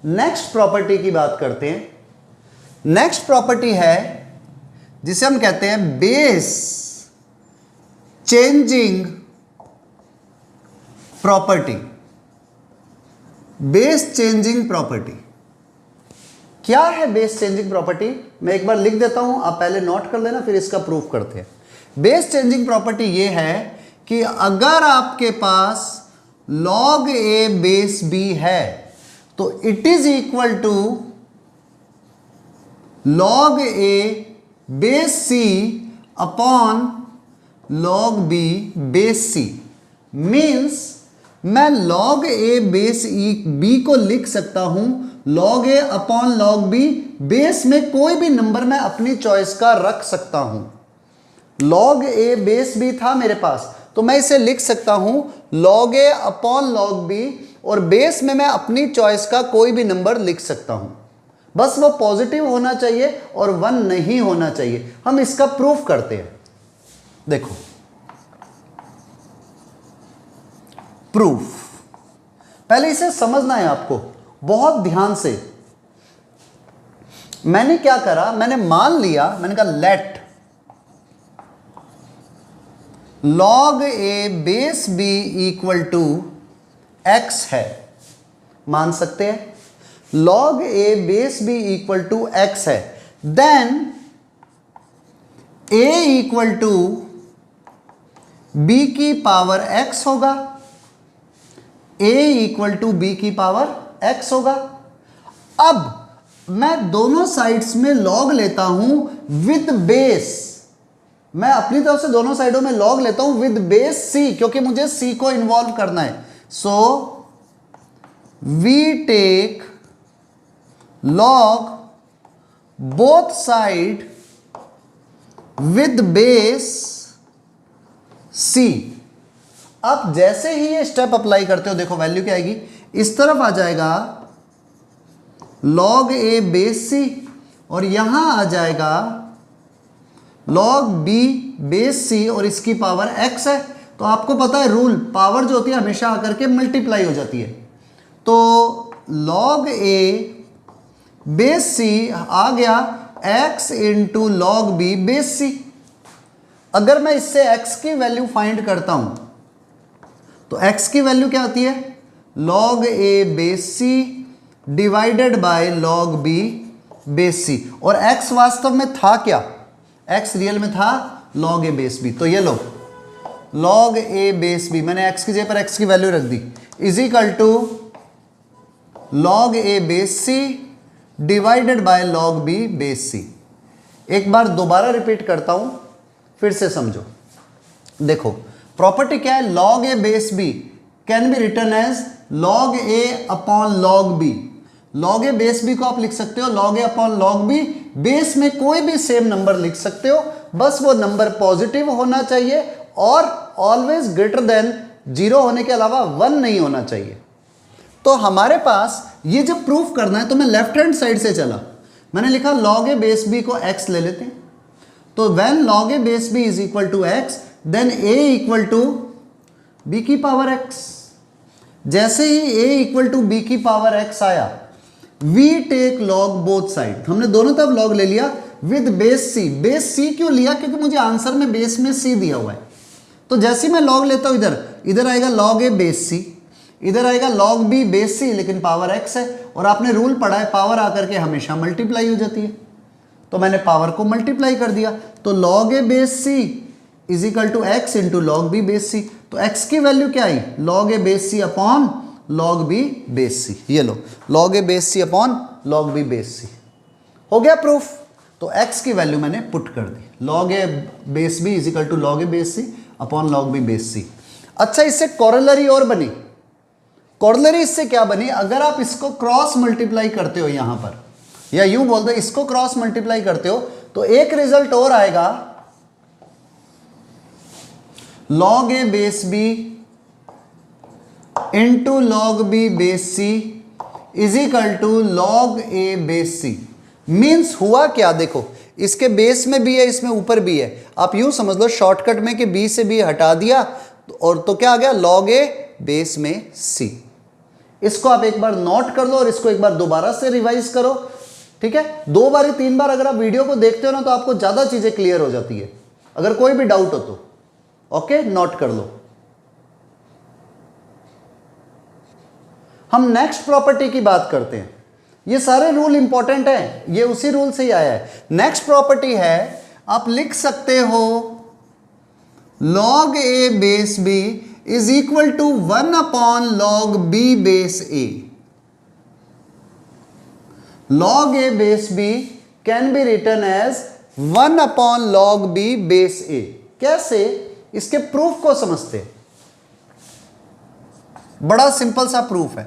Next property की बात करते हैं। नेक्स्ट प्रॉपर्टी है जिसे हम कहते हैं base changing property. Base changing property क्या है? बेस चेंजिंग प्रॉपर्टी मैं एक बार लिख देता हूं, आप पहले नोट कर लेना, फिर इसका प्रूफ करते हैं। बेस चेंजिंग प्रॉपर्टी ये है कि अगर आपके पास log a बेस b है तो it is equal to log a base c upon log b base c। Means मैं log a बेस b को लिख सकता हूं log a upon log b। Base में कोई भी नंबर मैं अपनी चॉइस का रख सकता हूं। log a बेस b था मेरे पास, तो मैं इसे लिख सकता हूं log a upon log b, और बेस में मैं अपनी चॉइस का कोई भी नंबर लिख सकता हूं। बस वो पॉजिटिव होना चाहिए और 1 नहीं होना चाहिए। हम इसका प्रूफ करते हैं। देखो प्रूफ, पहले इसे समझना है आपको बहुत ध्यान से। मैंने क्या करा, मैंने मान लिया, मैंने कहा let log a base b equal to x है। मान सकते हैं log a base b equal to x है। Then a equal to b की पावर x होगा। a इक्वल टू b की पावर x होगा। अब मैं दोनों साइड्स में log लेता हूं विद बेस। मैं अपनी तरफ से दोनों साइडों में log लेता हूं विद बेस c, क्योंकि मुझे c को इन्वॉल्व करना है। So we take log both side with base c। अब जैसे ही ये स्टेप अप्लाई करते हो, देखो वैल्यू क्या आएगी, इस तरफ आ जाएगा log a बेस c, और यहां आ जाएगा log b बेस c, और इसकी पावर x है। तो आपको पता है रूल, पावर जो होती है हमेशा आकर के मल्टीप्लाई हो जाती है। तो log a बेस c आ गया x into log b base c। अगर मैं इससे x की वैल्यू फाइंड करता हूं तो x की वैल्यू क्या आती है, log a base c divided by log b base c। और x वास्तव में था क्या, x रियल में था log a बेस b। तो ये लो log a बेस b, मैंने x की जगह पर x की वैल्यू रख दी, is equal to log a base c divided by log b base c। एक बार दोबारा रिपीट करता हूं, फिर से समझो। देखो प्रॉपर्टी क्या है, log a base b can be written as log a upon log b। log a base b को आप लिख सकते हो log a upon log b। Base में कोई भी सेम नंबर लिख सकते हो, बस वो नंबर पॉजिटिव होना चाहिए और ऑलवेज ग्रेटर देन 0 होने के अलावा 1 नहीं होना चाहिए। तो हमारे पास ये जब प्रूफ करना है तो मैं लेफ्ट हैंड साइड से चला, मैंने लिखा log a बेस b को x ले लेते हैं। तो when log a base b is equal to x, then a equal to b की पावर x। जैसे ही a इक्वल टू b की पावर x आया, we take log both side, हमने दोनों तरफ log ले लिया with base c। Base c क्यों लिया, क्योंकि मुझे आंसर में बेस में c दिया हुआ है। तो जैसे ही मैं log लेता हूं, इधर आएगा log a बेस c, इधर आएगा log b बेस c, लेकिन पावर x है, और आपने रूल पढ़ा है पावर आकर के हमेशा मल्टीप्लाई हो जाती है। तो मैंने पावर को मल्टीप्लाई कर दिया, तो log a base c is equal to x into log b base c। तो x की वैल्यू क्या आई, log a base c upon log b base c। ये लो log a base c upon log b base c हो गया proof. तो x की वैल्यू मैंने पुट कर दी, log a base b is equal to log a base c upon log b base c। अच्छा, इससे कॉरोलरी और बनी। कॉरोलरी इससे क्या बनी, अगर आप इसको क्रॉस मल्टीप्लाई करते हो यहां पर, या यूं बोल दो इसको क्रॉस मल्टीप्लाई करते हो, तो एक रिजल्ट और आएगा, log a base b into log b base c is equal to log a base c। Means हुआ क्या, देखो इसके बेस में b है, इसमें ऊपर b है। आप यूं समझ लो शॉर्टकट में कि b से b हटा दिया, और तो क्या आ गया, log a बेस में c। इसको आप एक बार नोट कर लो और इसको एक बार दोबारा से रिवाइज करो, ठीक है। 2 बार 3 बार अगर आप वीडियो को देखते हो ना तो आपको ज्यादा चीजें क्लियर हो जाती है। अगर कोई भी डाउट हो तो ओके, नोट कर लो। हम नेक्स्ट प्रॉपर्टी की बात करते हैं। ये सारे रूल इंपॉर्टेंट हैं, ये उसी रूल से ही आया है। नेक्स्ट प्रॉपर्टी है, आप लिख सकते हो log a base b is equal to 1 upon log b base a। log a base b can be written as 1 upon log b base a। कैसे? इसके प्रूफ को समझते हैं। बड़ा सिंपल सा प्रूफ है।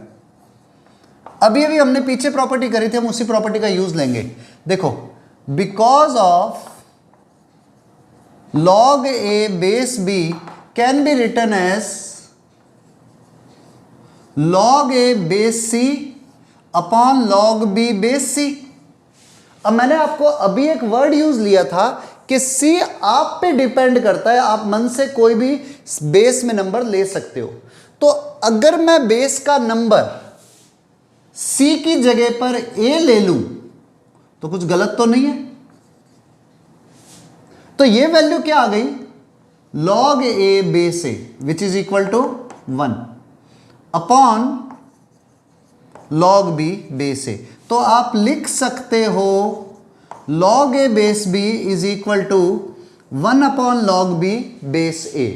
अभी अभी हमने पीछे प्रॉपर्टी करी थी, हम उसी प्रॉपर्टी का यूज लेंगे। देखो, because of log a base b can be written as log a base c upon log b base c। अब मैंने आपको अभी एक वर्ड यूज लिया था कि c आप पे डिपेंड करता है, आप मन से कोई भी बेस में नंबर ले सकते हो। तो अगर मैं बेस का नंबर c की जगह पर a ले लूं तो कुछ गलत तो नहीं है। तो ये वैल्यू क्या आ गई? log a base a which is equal to 1 upon log b base a। तो आप लिख सकते हो log a base b is equal to 1 upon log b base a।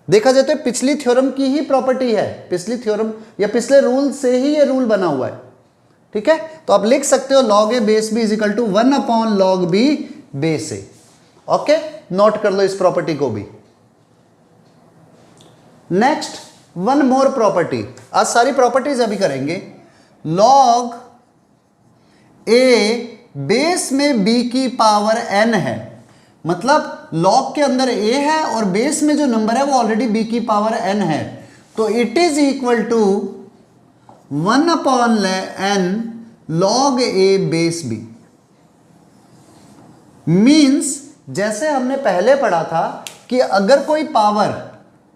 देखा जाए तो पिछली थ्योरम की ही प्रॉपर्टी है, पिछली थ्योरम या पिछले रूल से ही ये रूल बना हुआ है, ठीक है। तो आप लिख सकते हो log a base b is equal to 1 upon log b base a। Okay, note कर लो इस प्रॉपर्टी को भी। Next, one more property. आज सारी प्रॉपर्टीज अभी करेंगे। log a बेस में b की पावर n है, मतलब log के अंदर a है और बेस में जो नंबर है वो ऑलरेडी b की पावर n है। तो it is equal to 1 upon n log a base b। Means जैसे हमने पहले पढ़ा था कि अगर कोई पावर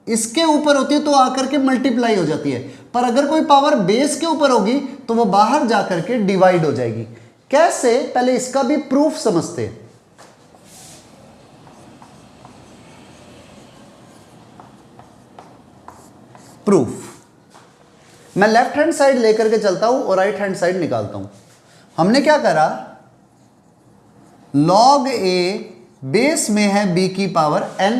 इसके ऊपर होती है तो आकर के मल्टीप्लाई हो जाती है, पर अगर कोई पावर बेस के ऊपर होगी तो वो बाहर जाकर के डिवाइड हो जाएगी। कैसे? पहले इसका भी प्रूफ समझते हैं। प्रूफ मैं लेफ्ट हैंड साइड लेकर के चलता हूं और राइट हैंड साइड निकालता हूं। हमने क्या करा? log a बेस में है b की पावर n,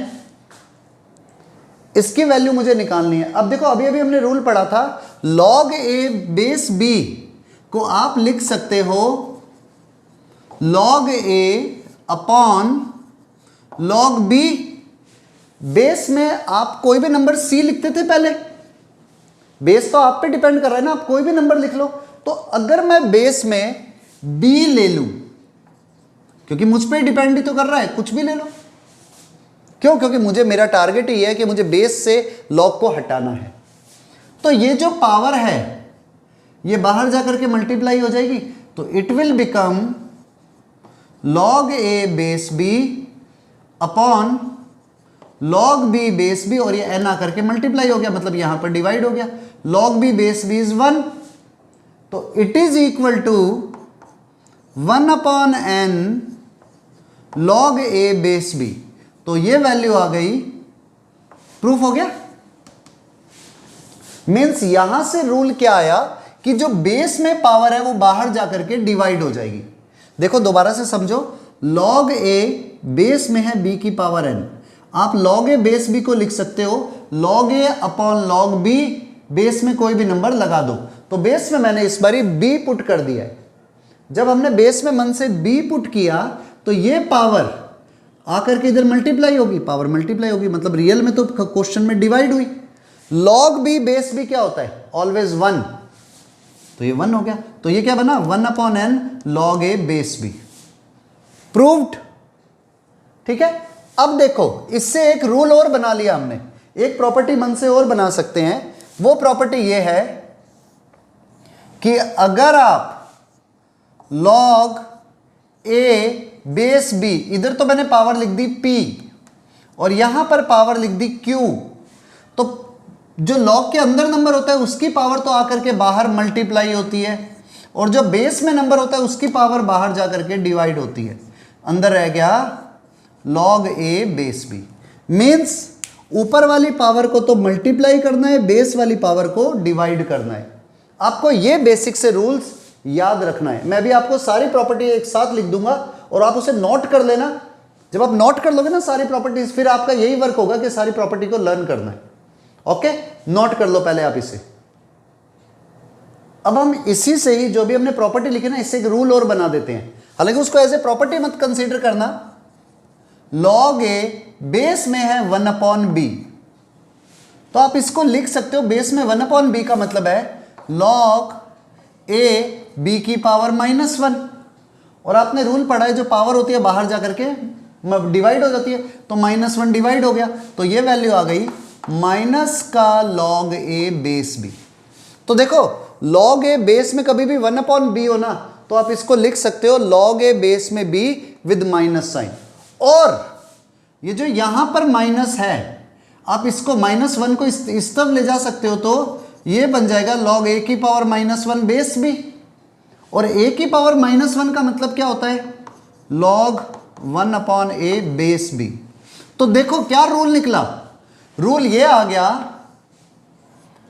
इसकी वैल्यू मुझे निकालनी है। अब देखो, अभी अभी हमने रूल पढ़ा था, log a बेस b को आप लिख सकते हो log a upon log b। Base में आप कोई भी नंबर c लिखते थे पहले, बेस तो आप पे डिपेंड कर रहा है ना, आप कोई भी नंबर लिख लो। तो अगर मैं बेस में b ले लूं, क्योंकि मुझ पे डिपेंड ही तो कर रहा है, कुछ भी ले लो। क्यों? क्योंकि मुझे, मेरा टारगेट ये है कि मुझे बेस से log को हटाना है। तो ये जो पावर है ये बाहर जाकर के मल्टीप्लाई हो जाएगी, तो it will become log a base b upon log b base b, और ये n आकर के मल्टीप्लाई हो गया, मतलब यहां पर डिवाइड हो गया। log b base b is 1, तो it is equal to 1 upon n log a base b। तो ये वैल्यू आ गई, प्रूफ हो गया। मींस यहां से रूल क्या आया कि जो बेस में पावर है वो बाहर जाकर के डिवाइड हो जाएगी। देखो दोबारा से समझो, log a बेस में है b की पावर n, आप log a बेस b को लिख सकते हो log a upon log b, base में कोई भी नंबर लगा दो। तो बेस में मैंने इस बारी b पुट कर दिया है। जब हमने बेस में मन से b पुट किया तो ये पावर आकर के इधर मल्टीप्लाई होगी, पावर मल्टीप्लाई होगी, मतलब रियल में तो क्वेश्चन में डिवाइड हुई। log b बेस b क्या होता है? ऑलवेज 1, तो ये 1 हो गया। तो ये क्या बना? 1 upon n log a base b। Proved, ठीक है। अब देखो, इससे एक रूल और बना लिया हमने, एक प्रॉपर्टी मन से और बना सकते हैं। वो प्रॉपर्टी ये है कि अगर आप log a बेस b, इधर तो मैंने पावर लिख दी p और यहां पर पावर लिख दी q, तो जो log के अंदर नंबर होता है उसकी पावर तो आकर के बाहर मल्टीप्लाई होती है, और जो बेस में नंबर होता है उसकी पावर बाहर जा करके डिवाइड होती है। अंदर रह गया log a base b। Means ऊपर वाली पावर को तो मल्टीप्लाई करना है, बेस वाली पावर को डिवाइड करना है। आपको ये बेसिक से रूल्स याद रखना है। मैं भी आपको सारी प्रॉपर्टी एक साथ लिख दूंगा और आप उसे नोट कर लेना। जब आप नोट कर लोगे ना सारी प्रॉपर्टीज, फिर आपका यही वर्क होगा कि सारी प्रॉपर्टी को लर्न करना है। ओके, नोट कर लो पहले आप इसे। अब हम इसी से ही जो भी हमने प्रॉपर्टी लिखी ना, इससे एक रूल और बना देते हैं। हालांकि उसको एज ए प्रॉपर्टी मत कंसीडर करना। log a बेस में है 1/b, तो आप इसको लिख सकते हो बेस में 1/b का मतलब है log a b की पावर -1। और आपने रूल पढ़ा है जो पावर होती है बाहर जाकर के डिवाइड हो जाती है, तो -1 डिवाइड हो गया, तो ये वैल्यू आ गई माइनस का log a बेस b। तो देखो log a बेस में कभी भी 1/b हो ना, तो आप इसको लिख सकते हो log a बेस में b विद माइनस साइन। और ये जो यहां पर माइनस है, आप इसको -1 को इस तरफ ले जा सकते हो, तो ये बन जाएगा log a की पावर -1 बेस b। और a की पावर -1 का मतलब क्या होता है? log 1/a base b। तो देखो क्या रूल निकला, रूल ये आ गया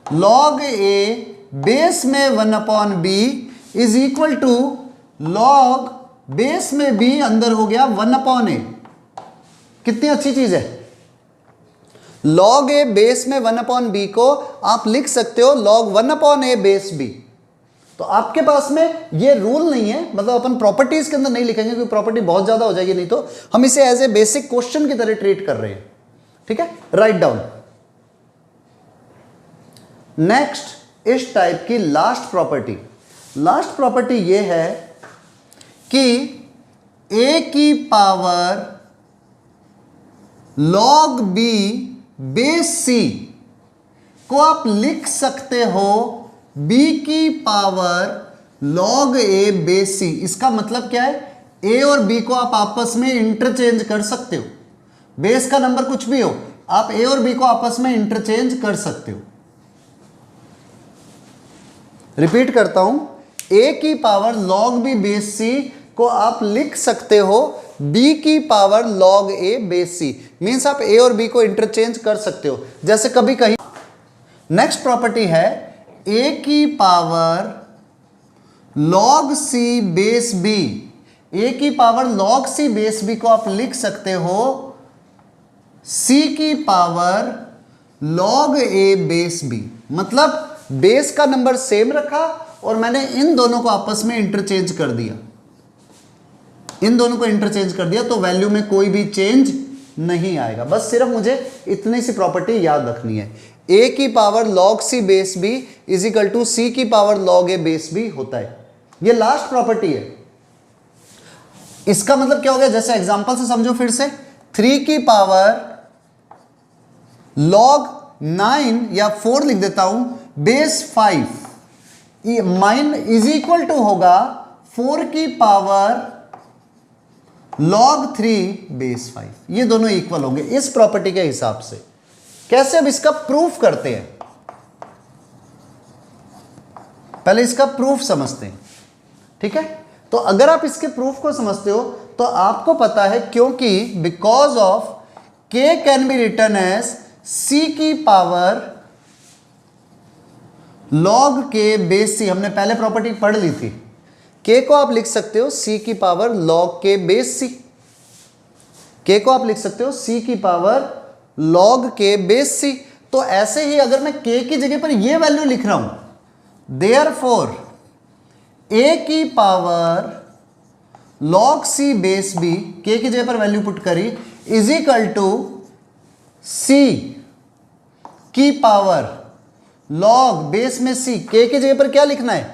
log a बेस में 1/b is equal to log base में b अंदर हो गया 1/a। कितनी अच्छी चीज है। log a बेस में 1/b को आप लिख सकते हो log 1/a बेस b। तो आपके पास में ये रूल नहीं है, मतलब अपन प्रॉपर्टीज के अंदर नहीं लिखेंगे क्योंकि प्रॉपर्टी बहुत ज्यादा हो जाएगी, नहीं तो हम इसे एज ए बेसिक क्वेश्चन की तरह ट्रीट कर रहे हैं। ठीक है, राइट डाउन। नेक्स्ट इस टाइप की लास्ट प्रॉपर्टी ये है कि a की power log b base c को आप लिख सकते हो b की power log a base c। इसका मतलब क्या है? a और b को आप आपस में इंटरचेंज कर सकते हो। बेस का नंबर कुछ भी हो, आप a और b को आपस में इंटरचेंज कर सकते हो। रिपीट करता हूं, a की power log b base c को आप लिख सकते हो b की power log a base c। Means आप a और b को इंटरचेंज कर सकते हो, जैसे कभी कहीं। नेक्स्ट प्रॉपर्टी है a की power log c base b। a की power log c base b को आप लिख सकते हो c की power log a base b। मतलब बेस का नंबर सेम रखा और मैंने इन दोनों को आपस में इंटरचेंज कर दिया, तो वैल्यू में कोई भी चेंज नहीं आएगा। बस सिर्फ मुझे इतनी सी प्रॉपर्टी याद रखनी है। a की power log c base b is equal to c की power log a base b होता है। ये लास्ट प्रॉपर्टी है। इसका मतलब क्या हो गया, जैसे एग्जांपल से समझो फिर से। 3 की पावर log 9 या 4 लिख देता हूं base 5 mine is equal to होगा 4 की पावर log 3 बेस 5। ये दोनों इक्वल होंगे इस प्रॉपर्टी के हिसाब से। कैसे? अब इसका प्रूफ करते हैं। पहले इसका प्रूफ समझते हैं। ठीक है, तो अगर आप इसके प्रूफ को समझते हो तो आपको पता है, क्योंकि because of k can be written as c की power log k base c। हमने पहले प्रॉपर्टी पढ़ ली थी। k को आप लिख सकते हो c की power log k base c। k को आप लिख सकते हो c की power log k base c। तो ऐसे ही अगर मैं k की जगह पर ये वैल्यू लिख रहा हूं, देयरफॉर a की power log c base b, k की जगह पर वैल्यू पुट करी, इज इक्वल टू c की पावर log बेस में c। k की जगह पर क्या लिखना है?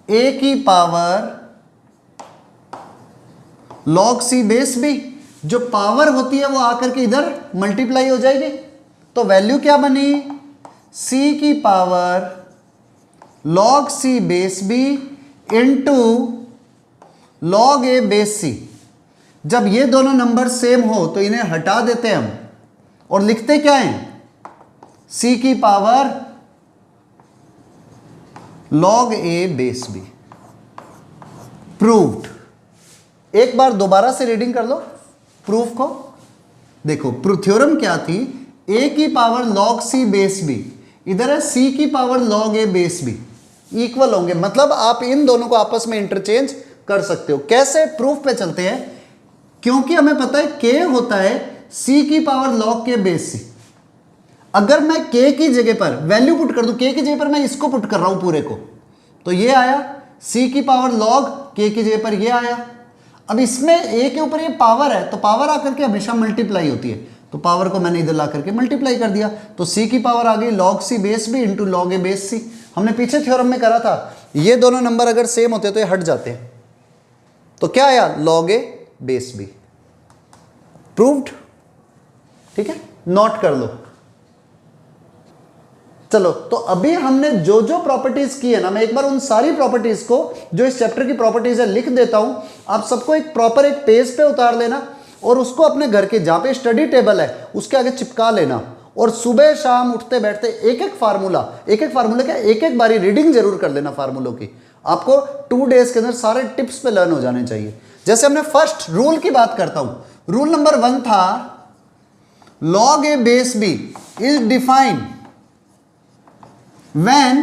a की power log c base b। जो पावर होती है वो आकर के इधर मल्टीप्लाई हो जाएगी, तो वैल्यू क्या बनी? c की power log c base b into log a base c। जब ये दोनों नंबर सेम हो तो इन्हें हटा देते हैं हम और लिखते क्या हैं? c की power log a base b। Proved. एक बार दोबारा से रीडिंग कर लो प्रूफ को। देखो थ्योरम क्या थी, a की power log c base b, इधर है c की power log a base b, equal होंगे, मतलब आप इन दोनों को आपस में इंटरचेंज कर सकते हो। कैसे? प्रूफ पे चलते हैं। क्योंकि हमें पता है k होता है c की power log k base c। अगर मैं k की जगह पर वैल्यू पुट कर दूं, k की जगह पर मैं इसको पुट कर रहा हूं पूरे को, तो ये आया c की पावर log k की जगह पर ये आया। अब इसमें a के ऊपर ये पावर है, तो पावर आकर के हमेशा मल्टीप्लाई होती है, तो पावर को मैंने इधर ला करके मल्टीप्लाई कर दिया, तो c की पावर आ गई log c base b into log a base c। हमने पीछे थ्योरम में करा था, ये दोनों नंबर अगर सेम होते तो ये हट जाते हैं, तो क्या आया log a base b। Proved. ठीक है, नोट कर लो। चलो, तो अभी हमने जो जो प्रॉपर्टीज की है ना, मैं एक बार उन सारी प्रॉपर्टीज को जो इस चैप्टर की प्रॉपर्टीज है लिख देता हूं। आप सबको एक प्रॉपर एक पेज पे उतार लेना और उसको अपने घर के जहां पे स्टडी टेबल है उसके आगे चिपका लेना, और सुबह शाम उठते बैठते एक एक फार्मूला क्या, एक एक बारी रीडिंग जरूर कर लेना फार्मूलों की। आपको 2 डेज के अंदर सारे टिप्स पे लर्न हो जाने चाहिए। जैसे हमने फर्स्ट रूल की बात करता हूं, रूल नंबर 1 था log a base b is defined when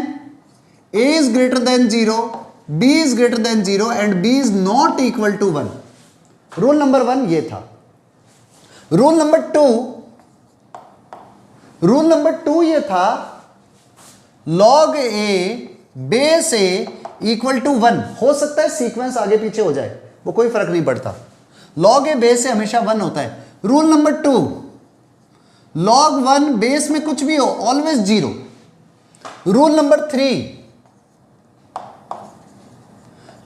a is greater than 0, b is greater than 0 and b is not equal to 1। Rule number 1 ये था। रूल नंबर 2 ये था log a base a equal to 1। हो सकता है sequence आगे पीछे हो जाए, वो कोई फर्क नहीं पड़ता, log a बेस a हमेशा 1 होता है। रूल नंबर 2, log 1 बेस में कुछ भी हो always 0। Rule number 3,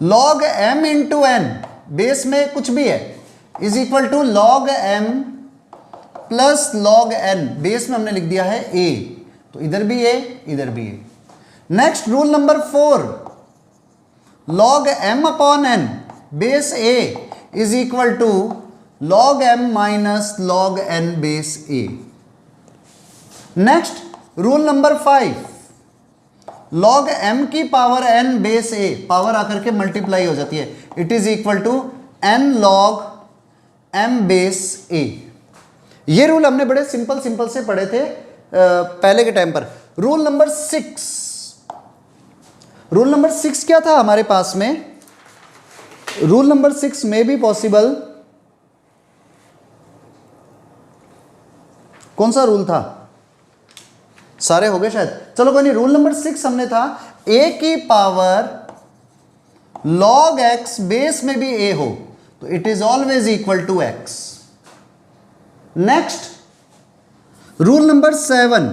log m into n base में कुछ भी है is equal to log m plus log n, base में हमने लिख दिया है a, तो इधर भी a इधर भी a। Next rule number 4, log m upon n base a is equal to log m minus log n base a। Next rule number 5, log m की power n base a, power आकर के multiply हो जाती है, it is equal to n log m base a। ये rule हमने बड़े simple से पढ़े थे पहले के टाइम पर। रूल नंबर 6 क्या था हमारे पास में? रूल नंबर 6 में भी पॉसिबल, कौन सा रूल था? सारे हो गए शायद, चलो कोई नहीं। रूल नंबर 6 हमने था a की पावर log x बेस में भी a हो तो it is always equal to x। Next rule number 7,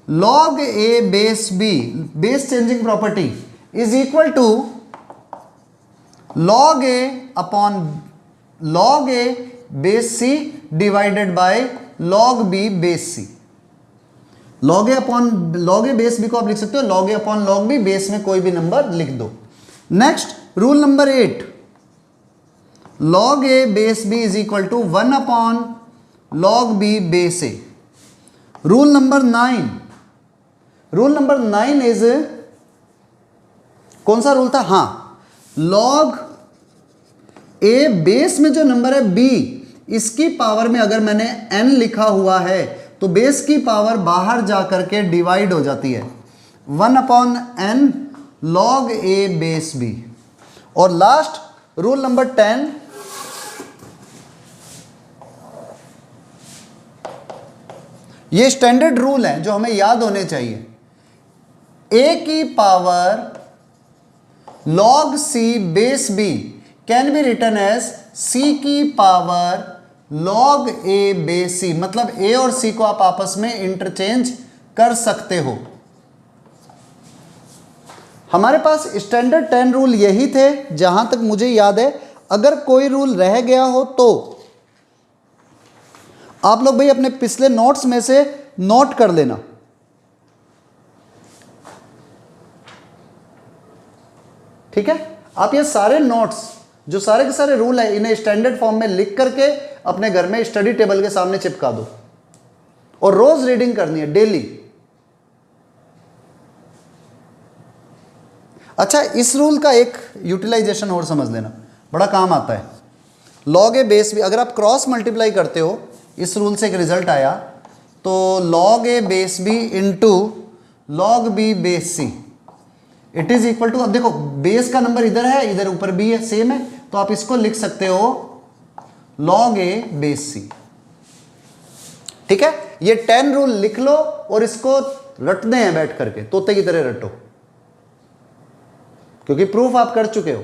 log a base b base changing property is equal to log a upon log a base c divided by log b base c। log a upon log a base b को आप लिख सकते हो log a upon log b, base में कोई भी number लिख दो। Next rule number 8, log a base b is equal to 1 upon log b base a। Rule number 9 is, कौन सा रूल था? हाँ, log a बेस में जो नंबर है b, इसकी पावर में अगर मैंने n लिखा हुआ है तो बेस की पावर बाहर जाकर के डिवाइड हो जाती है, 1 upon n log a base b। और लास्ट रूल नंबर 10, ये स्टैंडर्ड रूल है जो हमें याद होने चाहिए, a की power log c base b can be written as c की power log a base c, मतलब a और c को आप आपस में इंटरचेंज कर सकते हो। हमारे पास स्टैंडर्ड 10 रूल यही थे जहां तक मुझे याद है। अगर कोई रूल रह गया हो तो आप लोग भाई अपने पिछले नोट्स में से नोट कर लेना। ठीक है, आप ये सारे नोट्स जो सारे के सारे रूल है इन्हें स्टैंडर्ड फॉर्म में लिख करके अपने घर में स्टडी टेबल के सामने चिपका दो और रोज रीडिंग करनी है, डेली। अच्छा, इस रूल का एक यूटिलाइजेशन और समझ लेना, बड़ा काम आता है। लॉग ए बेस बी, अगर आप क्रॉस मल्टीप्लाई करते हो, इस रूल से एक रिजल्ट आया, तो log a base b into log b base c it is equal to, अब देखो बेस का नंबर इधर है, इधर ऊपर बी है, सेम है, तो आप इसको लिख सकते हो लॉग ए बेस सी। ठीक है, ये 10 रूल लिख लो और इसको रटने हैं बैठ करके, तोते की तरह रटो, क्योंकि प्रूफ आप कर चुके हो।